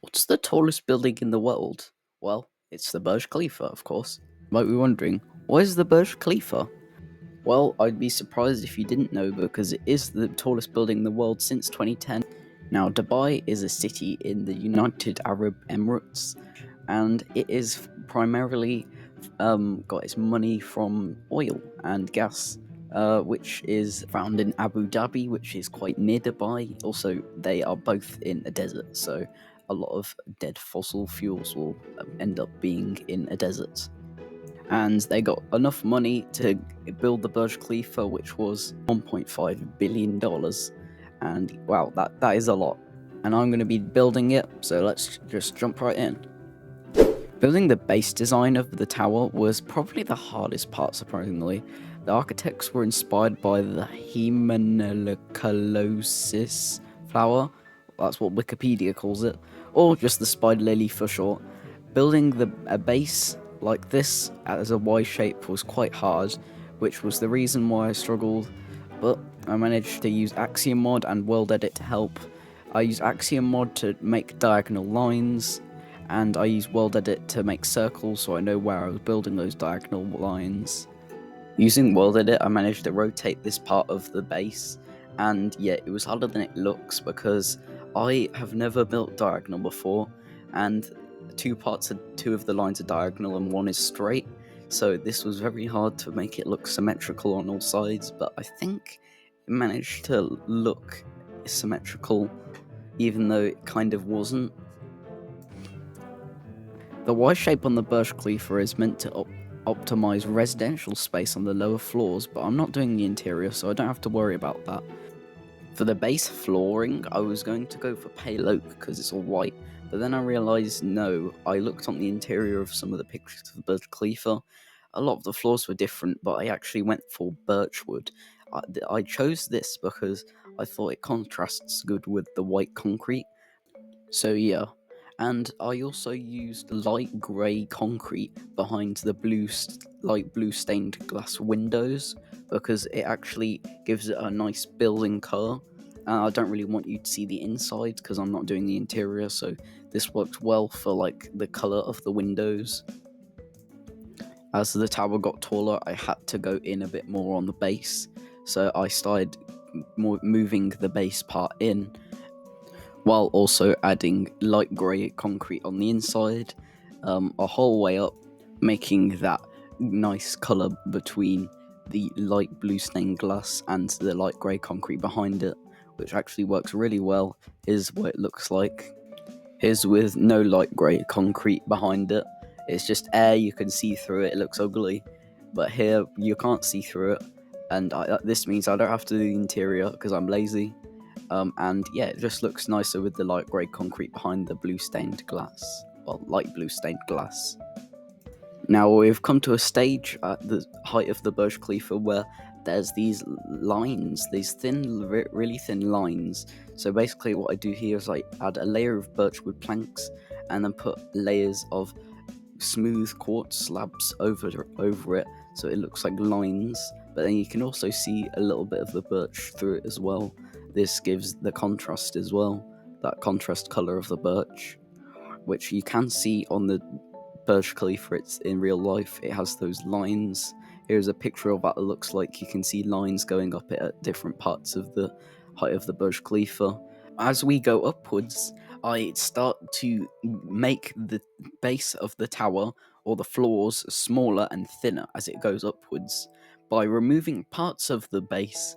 What's the tallest building in the world? Well, it's the Burj Khalifa, of course. You might be wondering, what is the Burj Khalifa? Well, I'd be surprised if you didn't know because it is the tallest building in the world since 2010. Now, Dubai is a city in the United Arab Emirates, and it is primarily got its money from oil and gas, which is found in Abu Dhabi, which is quite near Dubai. Also, they are both in a desert, so a lot of dead fossil fuels will end up being in a desert. And they got enough money to build the Burj Khalifa, which was $1.5 billion. And wow, that is a lot. And I'm going to be building it, so let's just jump right in. Building the base design of the tower was probably the hardest part, surprisingly. The architects were inspired by the Hemianocalosis flower, that's what Wikipedia calls it, or just the spider lily for short. Building a base like this as a Y shape was quite hard, which was the reason why I struggled, but I managed to use Axiom Mod and World Edit to help. I used Axiom Mod to make diagonal lines, and I use World Edit to make circles so I know where I was building those diagonal lines. Using World Edit, I managed to rotate this part of the base, and yeah, it was harder than it looks because I have never built diagonal before, and two of the lines are diagonal and one is straight, so this was very hard to make it look symmetrical on all sides, but I think it managed to look symmetrical even though it kind of wasn't. The Y shape on the Burj Khalifa is meant to optimize residential space on the lower floors, but I'm not doing the interior, so I don't have to worry about that. For the base flooring, I was going to go for pale oak because it's all white, but then I realized no. I looked on the interior of some of the pictures of Burj Khalifa. A lot of the floors were different, but I actually went for birch wood. I chose this because I thought it contrasts good with the white concrete. So yeah, and I also used light grey concrete behind the light blue stained glass windows because it actually gives it a nice building colour. I don't really want you to see the inside because I'm not doing the interior, so this works well for like the colour of the windows. As the tower got taller, I had to go in a bit more on the base, so I started moving the base part in while also adding light grey concrete on the inside, a whole way up, making that nice colour between the light blue stained glass and the light grey concrete behind it, which actually works really well. Here's what it looks like. Here's with no light grey concrete behind it. It's just air, you can see through it, it looks ugly. But here, you can't see through it, and this means I don't have to do the interior because I'm lazy. And yeah, it just looks nicer with the light grey concrete behind the blue stained glass. Well, light blue stained glass. Now we've come to a stage at the height of the Burj Khalifa where there's these lines, these thin, really thin lines. So basically what I do here is I add a layer of birchwood planks and then put layers of smooth quartz slabs over it so it looks like lines, but then you can also see a little bit of the birch through it as well. This gives the contrast as well, that contrast colour of the birch, which you can see on the Burj Khalifa. It's in real life, it has those lines. Here's a picture of what it looks like. You can see lines going up it at different parts of the height of the Burj Khalifa. As we go upwards, I start to make the base of the tower or the floors smaller and thinner as it goes upwards by removing parts of the base,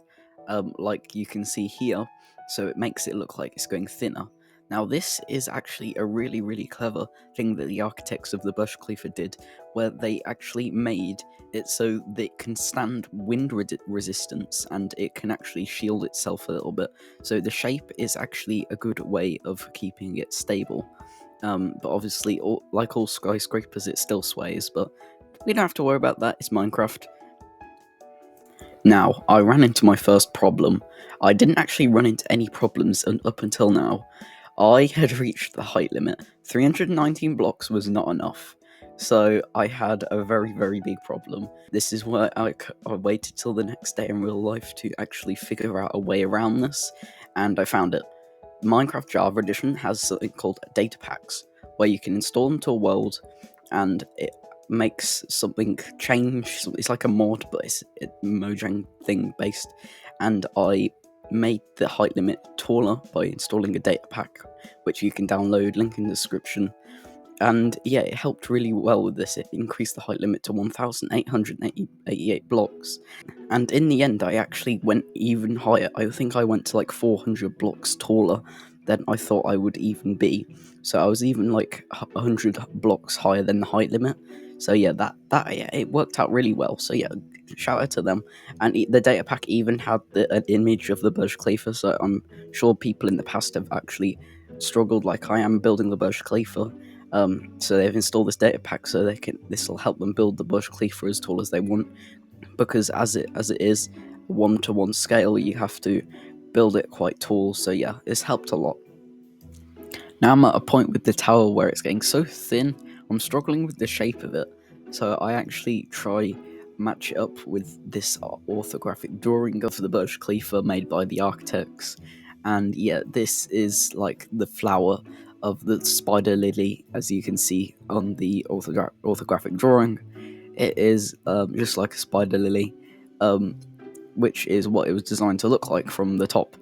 like you can see here, so it makes it look like it's going thinner. Now this is actually a really, really clever thing that the architects of the Burj Khalifa did, where they actually made it so that it can stand wind resistance and it can actually shield itself a little bit. So the shape is actually a good way of keeping it stable. But obviously, like all skyscrapers, it still sways, but we don't have to worry about that, it's Minecraft. Now, I ran into my first problem. I didn't actually run into any problems up until now. I had reached the height limit. 319 blocks was not enough. So I had a very, very big problem. This is why I waited till the next day in real life to actually figure out a way around this, and I found it. Minecraft Java Edition has something called data packs, where you can install them to a world, and it makes something change. It's like a mod, but it's a Mojang thing based. And I made the height limit taller by installing a data pack, which you can download. Link in the description. And yeah, it helped really well with this. It increased the height limit to 1,888 blocks. And in the end, I actually went even higher. I think I went to like 400 blocks taller than I thought I would even be. So I was even like 100 blocks higher than the height limit. So yeah, yeah, it worked out really well. So yeah, shout out to them. And the data pack even had an image of the Burj Khalifa. So I'm sure people in the past have actually struggled like I am building the Burj Khalifa. So they've installed this data pack so this will help them build the Burj Khalifa as tall as they want, because as it is 1-to-1 scale, you have to build it quite tall. So yeah, it's helped a lot. Now I'm at a point with the tower where it's getting so thin, I'm struggling with the shape of it. So I actually try match it up with this orthographic drawing of the Burj Khalifa made by the architects. And yeah, this is like the flower of the spider lily, as you can see on the orthographic drawing. It is just like a spider lily, which is what it was designed to look like from the top.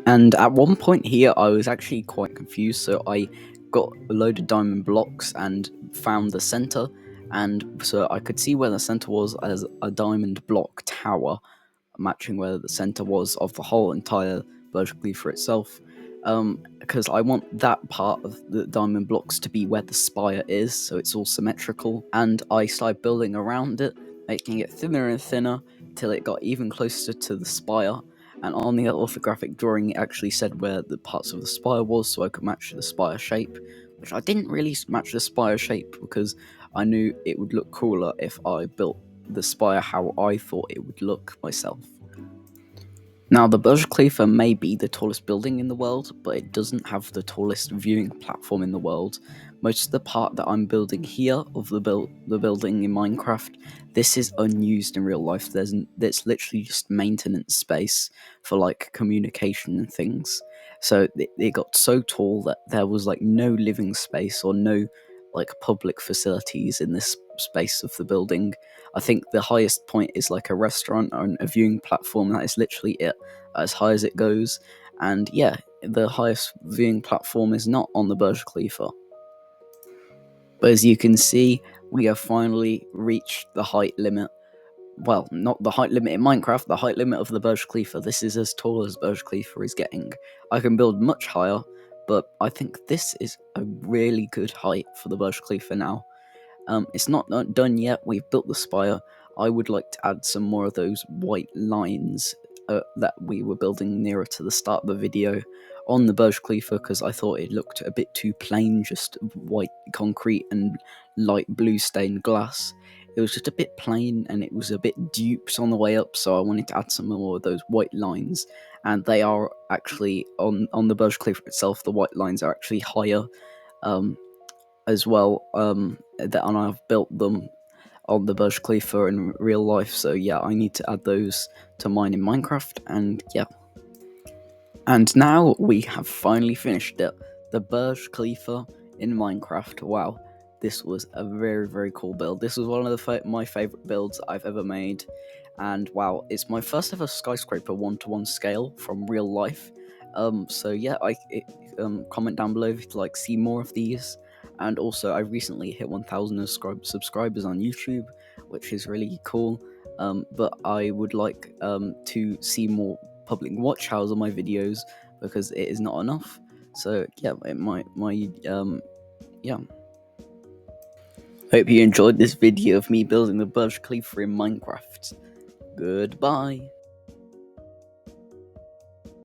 And at one point here, I was actually quite confused, so I got a load of diamond blocks and found the center, and so I could see where the center was as a diamond block tower, matching where the center was of the whole entire Burj Khalifa itself. Because I want that part of the diamond blocks to be where the spire is, so it's all symmetrical. And I started building around it, making it thinner and thinner till it got even closer to the spire. And on the orthographic drawing, it actually said where the parts of the spire was, so I could match the spire shape. Which I didn't really match the spire shape because I knew it would look cooler if I built the spire how I thought it would look myself. Now, the Burj Khalifa may be the tallest building in the world, but it doesn't have the tallest viewing platform in the world. Most of the part that I'm building here of the building in Minecraft, this is unused in real life. There's literally just maintenance space for like communication and things. So it got so tall that there was like no living space or no like public facilities in this space of the building. I think the highest point is like a restaurant or a viewing platform. That is literally it, as high as it goes. And yeah, the highest viewing platform is not on the Burj Khalifa. But as you can see, we have finally reached the height limit. Well, not the height limit in Minecraft, the height limit of the Burj Khalifa. This is as tall as Burj Khalifa is getting. I can build much higher, but I think this is a really good height for the Burj Khalifa now. It's not done yet. We've built the spire. I would like to add some more of those white lines that we were building nearer to the start of the video on the Burj Khalifa, because I thought it looked a bit too plain, just white concrete and light blue stained glass. It was just a bit plain and it was a bit duped on the way up, so I wanted to add some more of those white lines. And they are actually on the Burj Khalifa itself. The white lines are actually higher. As well, and I've built them on the Burj Khalifa in real life, so yeah, I need to add those to mine in Minecraft, and yeah. And now we have finally finished it, the Burj Khalifa in Minecraft. Wow, this was a very, very cool build. This was one of my favorite builds I've ever made, and wow, it's my first ever skyscraper 1-to-1 scale from real life. So yeah, comment down below if you'd like to see more of these. And also, I recently hit 1,000 subscribers on YouTube, which is really cool. But I would like to see more public watch hours on my videos, because it is not enough. So yeah, yeah. Hope you enjoyed this video of me building the Burj Khalifa in Minecraft. Goodbye.